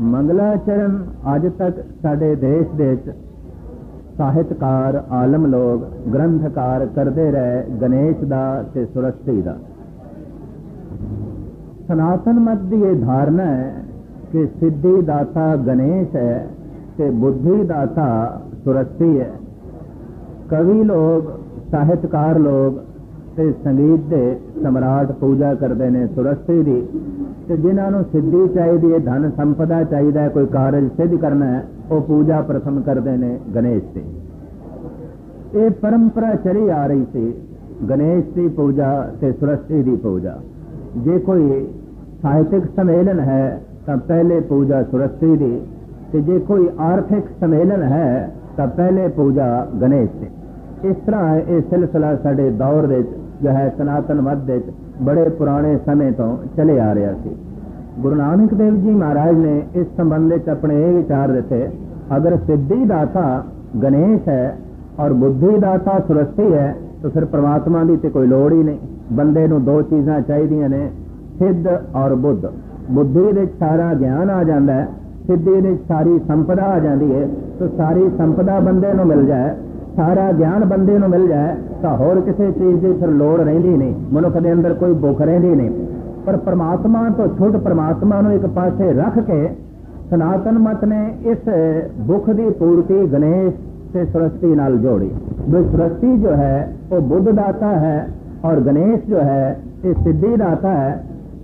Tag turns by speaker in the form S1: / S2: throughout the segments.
S1: मंगलाचरण अज तक साडे देश दे ਸਾਹਿਤਕਾਰ आलम लोग ग्रंथकार करते रहे गणेश दा ते सरस्वती दा। सनातन मत की यह धारणा है कि सिद्धि दाता गणेश है ते बुद्धि दाता सरस्वती है। कवि लोग ਸਾਹਿਤਕਾਰ लोग ते संगीत के सम्राट पूजा करते हैं सरस्वती की, ते जिन्होंने सिद्धि चाहिए, धन संपदा चाहिए, कोई कारज सिद्ध करना है, वो पूजा प्रथम करते हैं गणेश की। ये परंपरा चली आ रही थी, गणेश की पूजा ते सरस्वती की पूजा। जे कोई साहित्यिक सम्मेलन है तो पहले पूजा सरस्वती की, ते जे कोई आर्थिक सम्मेलन है तो पहले पूजा गणेश की। इस तरह ये सिलसिला साडे दौर दे जो है सनातन मत दे बड़े पुराने समय तो चले आ रहा सी। गुरु नानक देव जी महाराज ने इस संबंध में अपने ये विचार देते, अगर सिद्धि दाता गणेश है और बुद्धि दाता सरस्वती है तो फिर परमात्मा की तो कोई लोड़ ही नहीं। बंदे नूं दो चीज़ां चाहिए ने, सिद्ध और बुद्ध। बुद्धि दे सारा ज्ञान आ जाता है, सिद्धि दे सारी संपदा आ जाती है। तो सारी संपदा बंदे नूं मिल जाए, सारा ज्ञान बंदे नूं मिल जाए तो होर किसी चीज़ की फिर लोड़ रहिंदी नहीं, मनुख के अंदर कोई भुख रहिंदी नहीं। पर परमात्मा तो छुट परमात्मा नूं एक पासे रख के सनातन मत ने इस भुख की पूर्ति गणेश से सरस्वती नाल जोड़ी। सरस्वती जो है वो बुद्ध दाता है और गणेश जो है ये सिद्धि दाता है।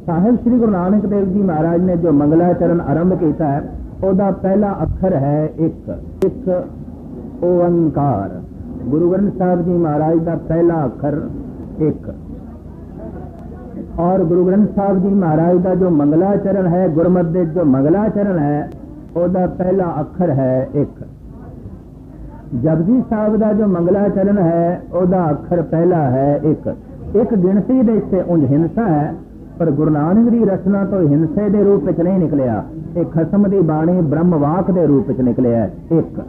S1: साहिब श्री गुरु नानक देव जी महाराज ने जो मंगलाचरण आरंभ किया है, उसका पहला अक्षर है एक ओंकार। गुरु ग्रंथ साहब जी महाराज का पहला अक्षर एक, और गुरु ग्रंथ साहब जी महाराज का जो मंगलाचरण है, गुरमत दे जो मंगलाचरण है, उसका पहला अक्षर है एक। जपजी साहब का जो मंगलाचरण है, उसका अक्षर पहला है एक। एक गिनती दे से उंज हिंसा है, पर गुरु नानक की रचना तो हिंसे के रूप में नहीं निकलिया। एक खसम की बाणी ब्रह्मवाक के रूप में निकलिया एक।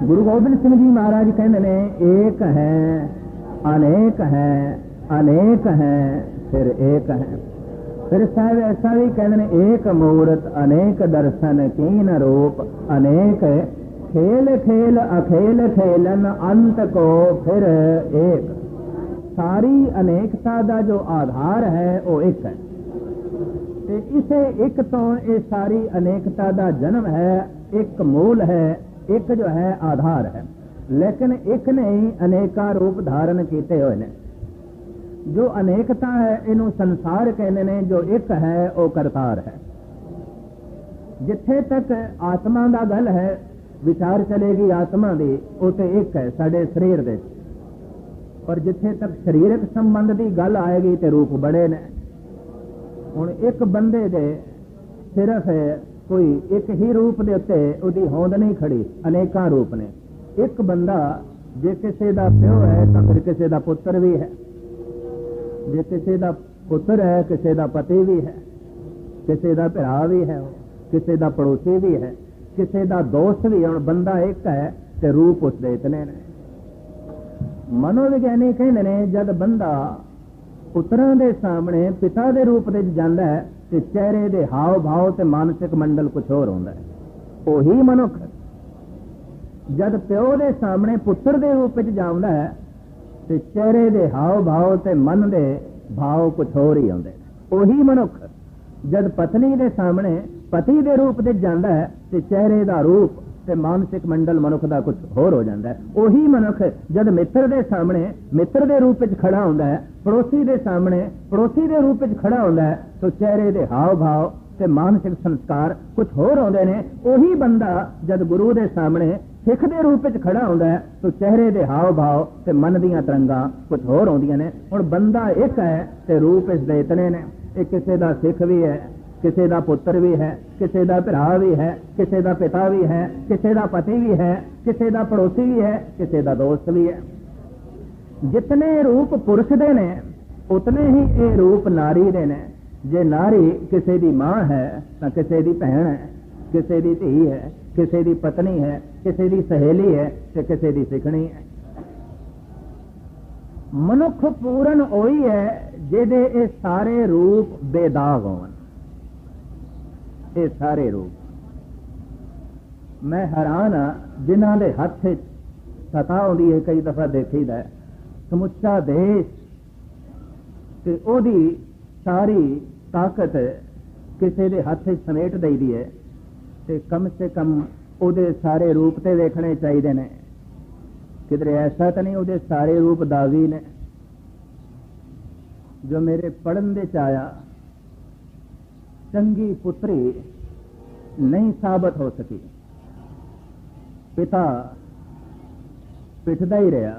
S1: गुरु गोबिंद सिंह जी महाराज कहते ने एक है अनेक है, अनेक है फिर एक है। फिर साहब ऐसा भी कहते ने एक मूर्त अनेक दर्शन कीन रूप अनेक, खेल खेल अखेल खेलन अंत को फिर एक। सारी अनेकता का जो आधार है वो एक है। इसे एक तो ये सारी अनेकता का जन्म है, एक मूल है, एक जो है आधार है। लेकिन एक ने ही अनेका रूप धारण किए हुए ने। जो अनेकता है इनू संसार कहने ने, जो एक है वो करतार है। जिथे तक आत्मा का गल है, विचार चलेगी आत्मा की, उसे एक है साडे शरीर दे। और जिथे तक शरीरक संबंध की गल आएगी तो रूप बड़े ने। हुण एक बंदे दे सिर्फ कोई एक ही रूप दे उत्ते उहदी होंद नहीं खड़ी, अनेका रूप ने। एक बंदा जे किसी का प्यो है तो फिर किसी का पुत्र भी है, जे किसी का पुत्र है किसी का पति भी है, किसी का भरा भी है, किसी का पड़ोसी भी है, किसी का दोस्त भी है। बंदा एक है तो रूप उसके इतने ने। मनोविज्ञानी कहते ने जब बंदा पुत्रां दे सामने पिता के रूप में जाता है तो चेहरे के हाव भाव ते मानसिक मंडल कुछ होर होंदा है। वही मनुख जब प्यो के सामने पुत्र के रूप में जाता है तो चेहरे के हाव भाव ते मन के भाव कुछ होर ही आते हैं। वही मनुख जब पत्नी के सामने पति के रूप में जाता है तो चेहरे का रूप ते मानसिक मंडल मनुख का कुछ होर हो जाता है। वही मनुख जब मित्र के सामने मित्र के रूप में खड़ा होता है, पड़ोसी के सामने पड़ोसी के रूप में खड़ा होता है, तो चेहरे के हाव भाव ते मानसिक संस्कार कुछ होर होंदे ने। वही बंदा जब गुरु के सामने सिख के रूप में खड़ा होता है तो चेहरे के हाव भाव ते मन दीयां तरंगां कुछ होर होंदियां ने। हुण बंदा एक है ते रूप इसदे इतने ने। एक किसी का सिख भी है, किसी का पुत्र भी है, किसी का भरा भी है, किसी का पिता भी है, किसी का पति भी है, किसी का पड़ोसी भी है, किसी का दोस्त भी है। जितने रूप पुरुष दे ने उतने ही ये रूप नारी दे ने। जे नारी किसी की मां है तो किसी की भैन है, किसी की धी है, किसी की पत्नी है, किसी की सहेली है, तो किसी की सिखणी है। मनुख पूरन वही है जिहदे ये सारे रूप बेदाग होवन। ये सारे रूप। मैं हैरान हाँ जिन्हों के हथ सता आती है, कई दफा देखीदा है समुचा देश ते ओदी सारी ताकत किसी के हथ समेट देती है, ते कम से कम ओदे सारे रूप ते देखने चाहिए ने। किधरे ऐसा तो नहीं ओदे सारे रूप दागी ने। जो मेरे पढ़न दे आया, चंगी पुत्री नहीं साबित हो सकी, पिता पिटदा ही रहा,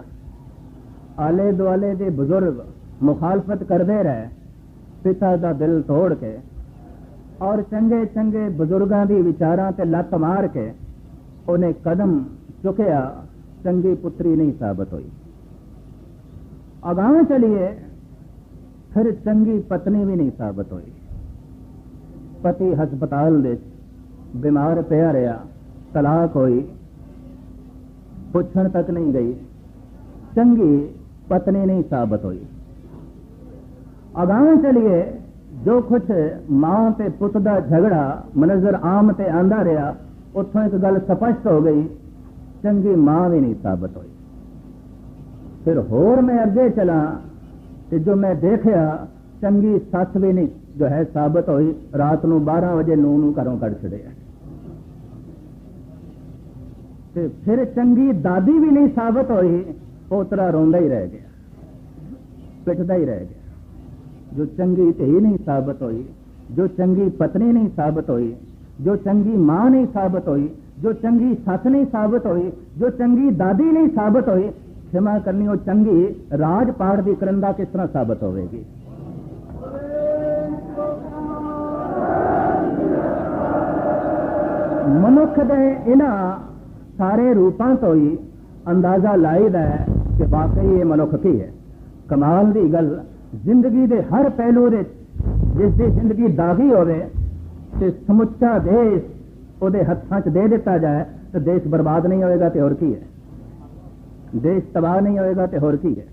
S1: आले दुआले के बुजुर्ग मुखालफत करते रहे पिता का दिल तोड़ के, और चंगे चंगे बुजुर्गों की विचारां ते लत मार के उन्हें कदम चुकया, चंगी पुत्री नहीं साबित हुई। अगां चलिए फिर चंगी पत्नी भी नहीं साबित हुई। पति हस्पताल दे बीमार पिया रहा, तलाक हुई, पुछण तक नहीं गई, चंगी पत्नी नहीं साबित हुई। अगां चलिए जो कुछ मां ते पुत दा झगड़ा मनजर आम ते आंदा रहा, उत्थों एक गल स्पष्ट हो गई, चंगी मां भी नहीं साबित हुई। फिर होर मैं अगे चला ते जो मैं देखा, चंगी सस भी नहीं जो है साबित हुई। रात नूं 12 बजे नूं घरों कढ़ छड़िया। फिर चंगी दादी भी नहीं साबित हुई, पोतरा रोंदा ही रह गया, पिटदा ही रह गया। जो चंगी धी नहीं साबित हुई, जो चंगी पत्नी नहीं साबित हुई, जो चंगी मां नहीं साबित हुई, जो चंगी सस नहीं साबित हुई, जो चंगी दादी नहीं साबित हुई, क्षमा करनी वो चंगी राजपाट की करंदा किस तरह साबित होगी। मनुख दे इन्हां सारे रूपां तो ही अंदाजा लाईदा है कि वाकई ये मनुख की है। कमाल की गल, जिंदगी के हर पहलू दे जिसकी जिंदगी दागी होवे ते समुचा देश उहदे हत्थां च दे दिता जाए तो देश बर्बाद नहीं होएगा तो होर की है, देश तबाह नहीं होएगा तो होर की है।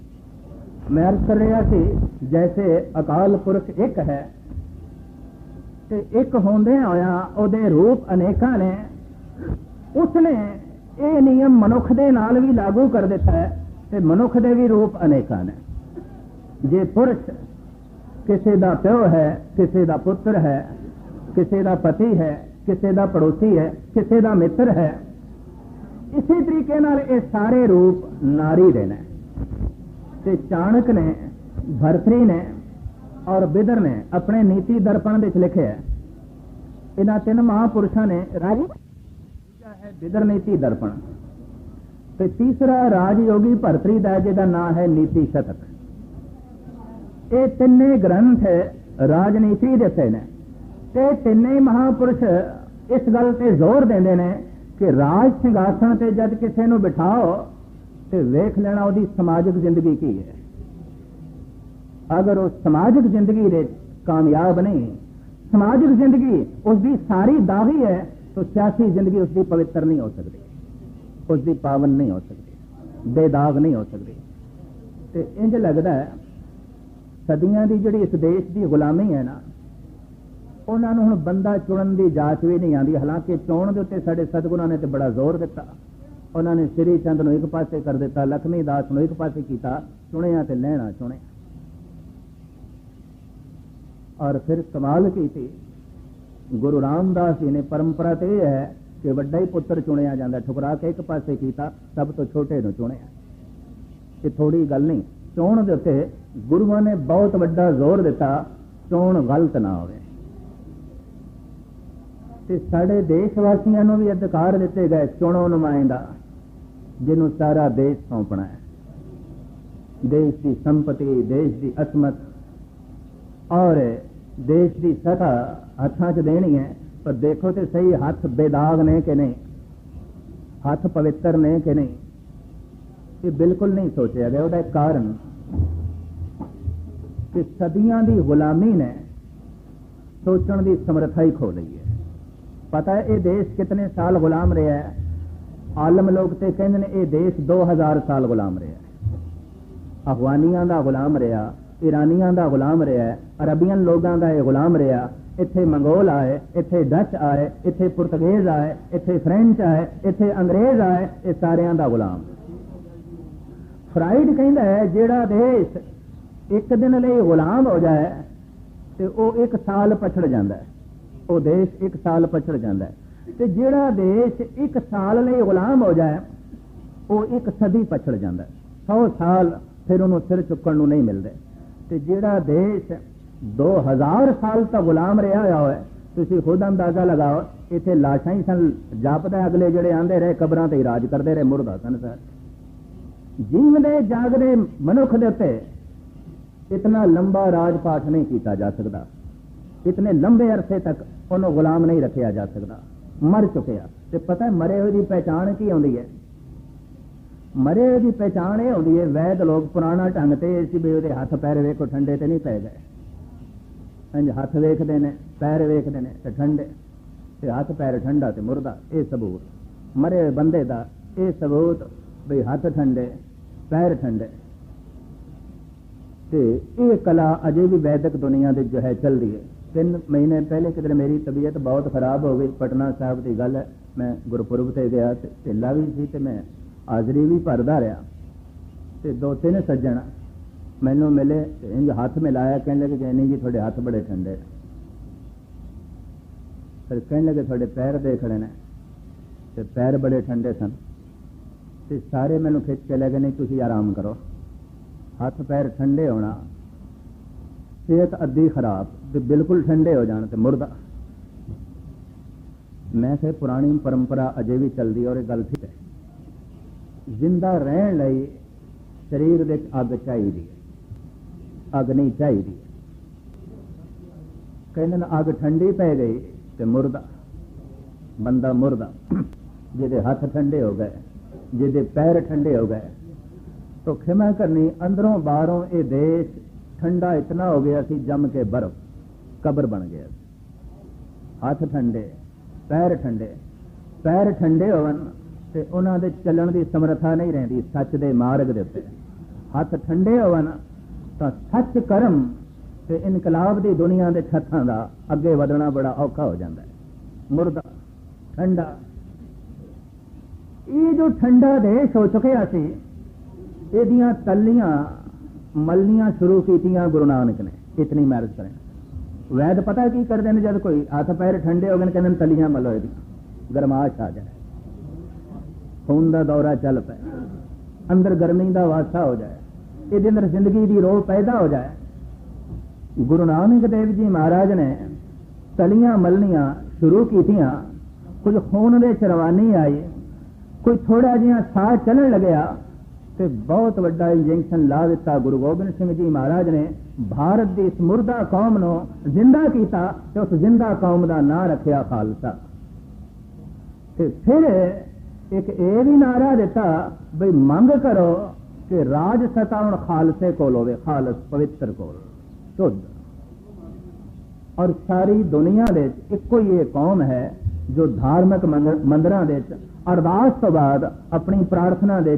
S1: मैं अर्ज कर रहा सी जैसे अकाल पुरख एक है ते एक होंदे होया उहदे रूप अनेकां ने, उसने ये नियम मनुख दे नाल भी लागू कर दिता है ते मनुख दे भी रूप अनेकां ने। जे पुरुष किसी का प्यो है, किसी का पुत्र है, किसी का पति है, किसी का पड़ोसी है, किसी का मित्र है, इसी तरीके नाल ये सारे रूप नारी दे ने। ते चाणक ने, भरतरी ने और बिदर ने अपने नीति दर्पण विच लिखे है। इन्हां 3 महापुरुषों ने राजी है बिदर नीति दर्पण, ते तीसरा राजयोगी भरतरी दा जिहदा नाम है नीति शतक। ये तिने ग्रंथ राजनीति दसे ने, ते तिने महापुरुष इस गल ते जोर देंदे ने कि राज सिंघासन ते जद किसी नूं बिठाओ ते वेख लेना उहदी समाजिक जिंदगी की है। अगर वो समाजिक जिंदगी दे कामयाब नहीं, समाजिक जिंदगी उसकी सारी दागी है, तो सियासी जिंदगी उसकी पवित्र नहीं हो सकती, उसकी पावन नहीं हो सकती, बेदाग नहीं हो सकती। तो इंज लगता है सदियां की जिहड़ी इस देश की गुलामी है ना, उन्होंने हुण बंदा चुनन की जाच भी नहीं आती। हालांकि चोण के उत्ते साडे सतगुरां ने तो बड़ा जोर दिता। उन्होंने श्री चंद नूं एक पासे कर दिता, लक्ष्मी दास नूं एक पासे किया, चुनिया ते लैणा चुनिया। और फिर कमाल की थी गुरु रामदास जी ने, परंपरा तो यह है कि वड्डा ही पुत्र चुनिया जाता, ठुकरा के एक पासे किया, सब तो छोटे नूं चुनिया। ये थोड़ी गल नहीं, चोण के उत्ते गुरुआं ने बहुत वड्डा जोर दिता, चोण गलत ना होवे। ते साडे देशवासियों नूं भी अधिकार दिते गए, चुनो नुमाइंदा जिन्हों सारा देश सौंपना है, देश की संपत्ति, देश की असमत और देश की सत्ता हाथों च देनी है। पर देखो तो सही, हाथ बेदाग ने कि नहीं, हाथ पवित्र ने कि नहीं, ये बिल्कुल नहीं सोचा गया। उसका एक कारण कि सदियां की गुलामी ने सोचने की समर्था ही खो ली है। पता है ये देश कितने साल गुलाम रहा है? आलम लोग तो कहते हैं ये देश 2000 साल गुलाम रहा है। अफगानियों का गुलाम रहा, ईरानियों का गुलाम रहा, अरबियन लोगों का यह गुलाम रहा, इत्थे मंगोल आए, इत्थे डच आए, इत्थे पुर्तगेज आए, इत्थे फ्रेंच आए, इत्थे अंग्रेज आए, ये सारियां दा गुलाम। फ्राइड कहंदा है जिहड़ा देश एक दिन लई गुलाम हो जाए तो वह 1 साल पछड़ जाता है, वो देश 1 साल पछड़ जाता है। तो जिहड़ा देश 1 साल लई गुलाम हो जाए वो 1 सदी पछड़ जाता है, 100 साल फिर उन्होंने सिर चुकन नूं नहीं मिलते। तो जिहड़ा देश 2000 साल तक गुलाम रहा होया है, तुसीं खुद अंदाजा लगाओ, इत्थे लाशां ही सन जापदा, अगले जिहड़े आंदे रहे कबरां ते राज करते रहे, मुर्दा सन सर। जीवदे जागदे मनुख दे उत्ते इतना लंबा राजपाठ नहीं किया जा सकता, इतने लंबे अरसे तक उन्होंने गुलाम नहीं रखा जा सकता। मर चुके तो पता है मरे हुए की पहचान की आती है? मरे हुए की पहचान यह होती है, वैद लोग पुराना ढंग से भी वो हथ पैर वेखो ठंडे तो नहीं पै गए, इंज हथ वेखते हैं पैर वेखते हैं तो ठंडे, तो हथ पैर ठंडा तो मुर्दा, ये सबूत मरे हुए बंदे का, ये सबूत भी हथ ठंडे पैर ठंडे। तो ये कला अजे भी वैदिक दुनिया दे जो है चल रही है। 3 महीने पहले किधर मेरी तबीयत बहुत खराब हो गई, पटना साहब की गल है, मैं गुरपुरब से गया, ढिला भी सी, मैं हाजरी भी भरदा रहा, तो 2-3 सज्जन मैनू मिले, इंज हाथ मिलाया, कहने लगे कि नहीं जी थोड़े हाथ बड़े ठंडे, फिर कहने लगे थोड़े पैर देखने ने, तो पैर बड़े ठंडे सन। तो सारे मैनू खिंच के ले गए, नहीं तुसीं आराम करो, हाथ पैर ठंडे होना, सेहत अद्धी खराब, तो बिल्कुल ठंडे हो जाने तो मुर्दा। मैं फिर पुरानी परंपरा अजे भी चलती और गल ठीक है, जिंदा रहने लई शरीर दे अग चाहिए, अग नहीं चाहिए। कहने अग ठंडी पै गई तो मुर्दा, बंदा मुर्दा। जिहदे हाथ ठंडे हो गए, जिहदे पैर ठंडे हो गए, तो क्षमा करनी अंदरों बाहरों ये देश ठंडा इतना हो गया कि जम के बर्फ कब्र बन गया। हाथ ठंडे पैर ठंडे, पैर ठंडे होवन ते उन्हां दे चलण दी समर्था नहीं रहिंदी सच दे मार्ग दे उत्ते। हाथ ठंडे होवन तां सच कर्म ते इनकलाब दी दुनिया दे छत्थां दा अगे वधना बड़ा औखा हो जाता है। मुर्दा ठंडा, ये जो ठंडा देश हो चुकिया सी, ਇਹਦੀਆਂ ਤਲੀਆਂ ਮਲਣੀਆਂ ਸ਼ੁਰੂ ਕੀਤੀਆਂ ਗੁਰੂ ਨਾਨਕ ਨੇ, ਇਤਨੀ ਮੈਰਿਜ ਕरें। वैद पता की करते हैं, जब कोई हाथ पैर ठंडे हो गए कहते तलियां मलो, गरमाश आ जाए, खून का दौरा चल पे, अंदर गर्मी का वासा हो जाए, ये अंदर जिंदगी की रोह पैदा हो जाए। गुरु नानक देव जी महाराज ने तलियां मलनियां शुरू कीतियां, कुछ खून के चरवानी आई, कोई थोड़ा जिहा साह चलन लग्या तो बहुत वड्डा इंजेक्शन ला दिता। गुरु गोबिंद सिंह जी महाराज ने भारत की इस मुर्दा कौम को जिंदा किया, तो उस जिंदा कौम का नाम रखा खालसा। फिर एक ये भी नारा दिता बई मंग करो कि राज सत्ता हुण खालसे कोल होवे, खालस पवित्र कोल शुद्ध। और सारी दुनिया दे इक्को ही ये कौम है जो धार्मिक मंदिरां दे अरदास तो बाद अपनी प्रार्थना दे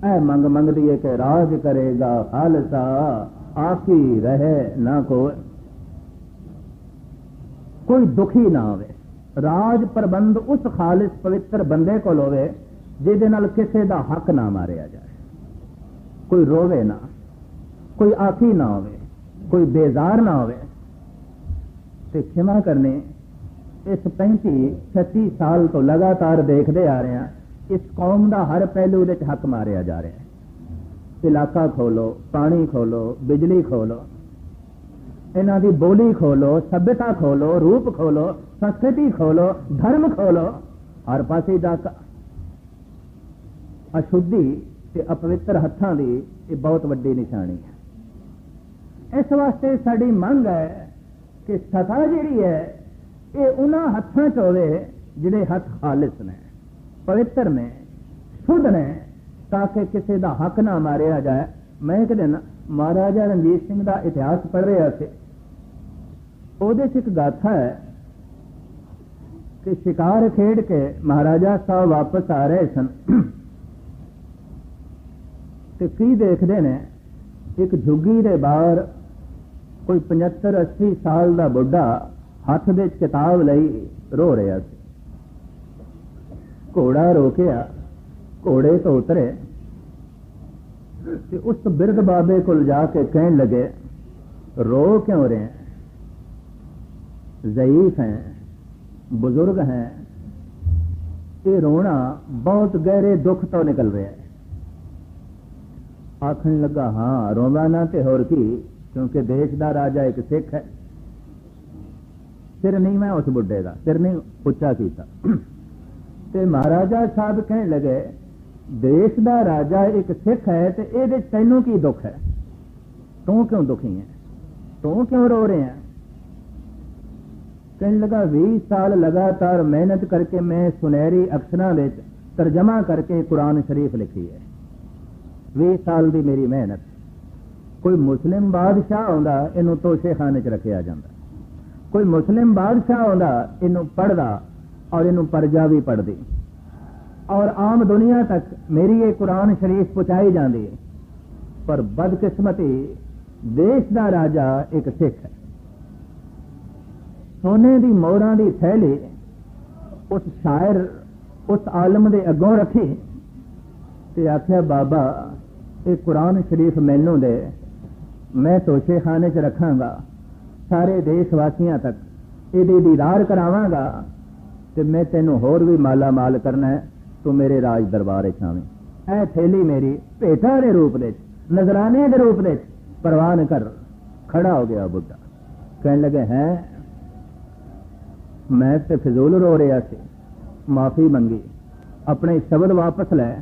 S1: ऐ मंग मंगदी है कि राज करेगा खालसा, आखी रहे ना कोई दुखी ना होवे। राज प्रबंध उस खालिस पवित्र बंदे को होवे जिहदे नाल किसे दा हक ना मारिया जाए, कोई रोवे ना, कोई आखी ना होवे, कोई बेजार ना होवे। ते क्षमा करने इस 35-36 साल तो लगातार देखते आ रहे हैं, इस कौम का हर पहलू दे हक मारिया जा रहा है। इलाका खोलो, पानी खोलो, बिजली खोलो, इन्हां दी बोली खोलो, सभ्यता खोलो, रूप खोलो, संस्कृति खोलो, धर्म खोलो, हर पासे डाका। अशुद्धि ते अपवित्र हत्थां दी ये बहुत वड्डी निशानी है। इस वास्ते साडी मंग है कि सता जिहड़ी है ये उन्हां हत्थां च होवे जिहड़े हथ खालिस ने, पवित्र ने, शुद्ध ने, ताकि किसी का हक ना मारिया जाए। मैं एक दिन महाराजा रणजीत सिंह का इतिहास पढ़ रहा थे, ਉਹਦੇ ਚ एक गाथा है कि शिकार खेड के महाराजा साहब वापस आ रहे सन ते की देखते ने एक झुग्गी दे बाहर कोई 75-80 साल का बुढ़ा हथ दे किताब लई रो रहा सी। घोड़ा रोकिया, घोड़े तो उतरे ते उस बिरध बाबे को जाके कहने लगे, रो क्यों रहे हैं? ज़ईफ हैं, बुजुर्ग हैं, ये रोना बहुत गहरे दुख तो निकल रहा है। आखन लगा, हाँ रोंदा ना ते होर की, क्योंकि देश का राजा एक सिख है। सिर नहीं मैं उस बुढ़े का सिर नहीं उच्चा किया। ते महाराजा साहब कहने लगे, देश का राजा एक सिख है ते ये तैनू की दुख है? तू क्यों दुखी है? तू क्यों रो रहे हैं? कहने लगा, 20 साल लगातार मेहनत करके मैं सुनहरी अक्षरां विच तर्जमा करके कुरान शरीफ लिखी है। 20 साल की मेरी मेहनत। कोई मुस्लिम बादशाह आंदा इनू तोशेखाने च रखिया जाता, कोई मुस्लिम बादशाह आंदा इनू पढ़दा और इनू परजा भी पढ़दी, और आम दुनिया तक मेरी ये कुरान शरीफ पहुंचाई जाती है। पर बदकिस्मती देश का राजा एक सिख है। सोने की मोहरां की थैली उस शायर उस आलम के अगों रखी ते आख्या, बाबा ये कुरान शरीफ मैनू दे, मैं तोशे खाने च रखांगा, सारे देशवासियों तक ये दीदार करावांगा ते मैं तेनू होर भी माला माल करना है, तू मेरे राज दरबार आवें। ऐ थैली मेरी भेटा के रूप दे, नजराने के रूप दे परवान कर। खड़ा हो गया बुढ़ा, कहने लगे, हैं मैं ते फिजूल रो रहा सी, माफी मंगी, अपने शब्द वापस लै।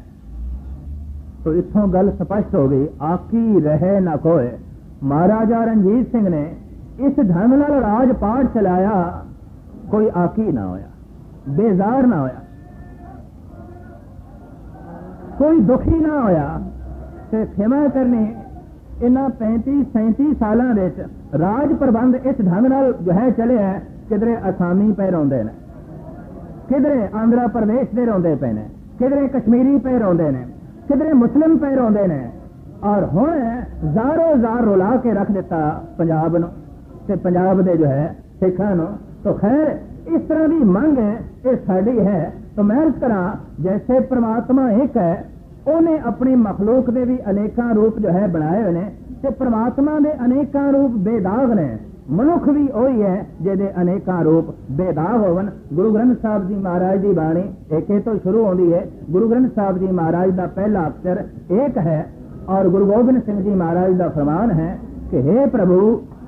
S1: तो इत्थों गल स्पष्ट हो गई, आकी रहे ना कोय। महाराजा रणजीत सिंह ने इस ढंग नाल राजपाट चलाया, कोई आकी ना होया, बेजार ना होया, कोई दुखी ना होया। ते खिमा करनी इन्हां 35-37 सालों विच राज प्रबंध इस ढंग नाल जो है चले है। किधरे असामी पे रोंदे ने, किधरे आंध्र प्रदेश के रोंदे पे ने, किधरे कश्मीरी पे रोंदे ने, किधरे मुस्लिम पे रोंदे ने, और हुण ज़ारो ज़ार रुला के रख दिता पंजाब नूं ते पंजाब दे जो है सिखां नूं। तो खैर इस तरह की मंग ये साडी है। तो मैं अर्ज करा, जैसे परमात्मा एक है, उन्हें अपनी मखलूक के भी अनेकां रूप जो है बनाए हुए ने, ते परमात्मा के अनेकां रूप बेदाग ने। मनुख भी वही है जिहदे अनेकां रूप बेदाग होवन। गुरु ग्रंथ साहब जी महाराज की बाणी एक तो शुरू होती है। गुरु ग्रंथ साहब जी महाराज का पहला अक्षर एक है, और गुरु गोबिंद सिंह जी महाराज का फरमान है कि हे प्रभु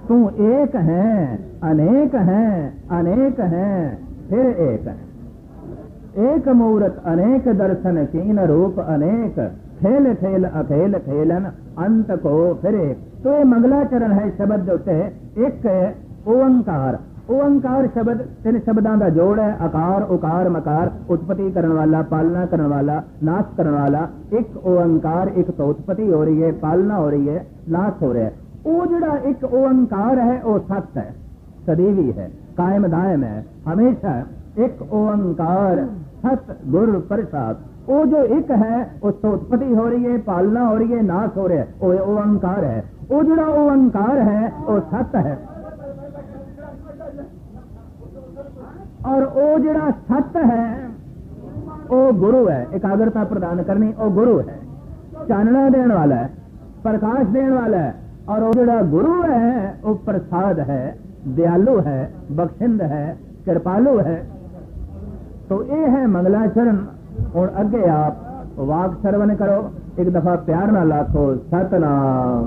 S1: तू एक है, अनेक है, अनेक है, फिर एक है। एक मूरत अनेक दर्शन कीन रूप अनेक, खेल खेल अखेल खेलन अंत को फिर एक। तो ये मंगलाचरण है शब्द जो एक है ओंकार। ओंकार शब्द 3 शब्दों का जोड़ है, आकार उकार मकार, उत्पत्ति करने वाला, पालना करने वाला, नाश करने वाला। एक ओंकार, एक तो उत्पत्ति हो रही है, पालना हो रही है, नाश हो रहा है। वो जड़ा एक ओंकार है वो सत्य है, सदैवी है, कायम दायम है, हमेशा। एक ओंकार सत गुरु प्रसाद। वो जो एक है उससे उत्पत्ति हो रही है, पालना हो रही है, नाश हो रहा है, वो ओंकार है। वो जड़ा ओंकार है वो सत्य है, और वो जड़ा सत्य है वो गुरु है। एकाग्रता प्रदान करनी वो गुरु है, चानना देने वाला है, प्रकाश देने वाला है। और वो जड़ा गुरु है वो प्रसाद है, दयालु है, बख्शिंद है, कृपालु है। तो ये है मंगलाचरण। और अगे आप वाक श्रवण करो, एक दफा प्यार ना लाखो सतनाम।